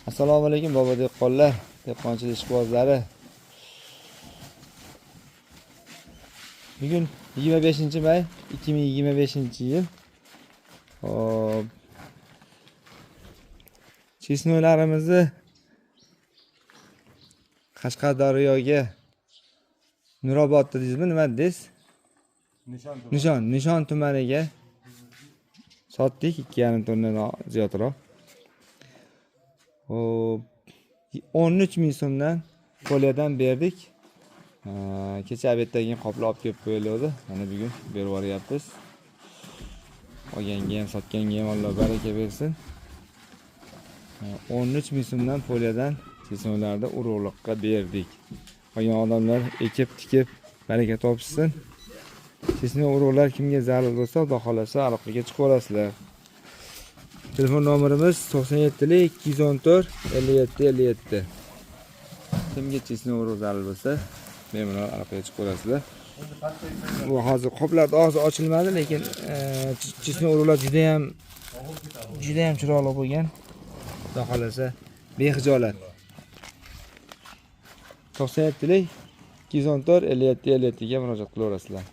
Assalomu alaykum bobo dehqonlar, dehqonchilik ishqibozlari. Bugun 25-may 2025-yil. Hop. Chesnoylarimizni Qashqadaryoga Nurobodda deysizmi, nima deysiz? Nishon tumaniga sotdik, 2,5 tonnadan ziyodroq. Hop. 13,000 so'mdan poliyadan berdik. Kecha obeddan qoplab olib kelib qo'yildi. Mana bugun berib yuboryapmiz. Olganga ham, sotganga ham Alloh baraka bersin. 13,000 so'mdan poliyadan chesnoylarda urug'liqqa berdik. Qolgan odamlar ekib, tikib baraka topishsin. Chesnoy urug'lar kimga zarur bo'lsa, Xudo xolasa aloqaga chiqib olasizlar. Telefon nomerimiz 97 214 57 57. Kimga chesnoy urug' zarur bo'lsa, bemalol aloqaga chiqib olasizlar. Bu hozir qoplarda og'zi ochilmadi, lekin chesnoy urug'lar juda ham chiroyli bo'lgan. Xudo xolasa bexijolat. 97 214 57 57 ga murojaat qilaverasizlar.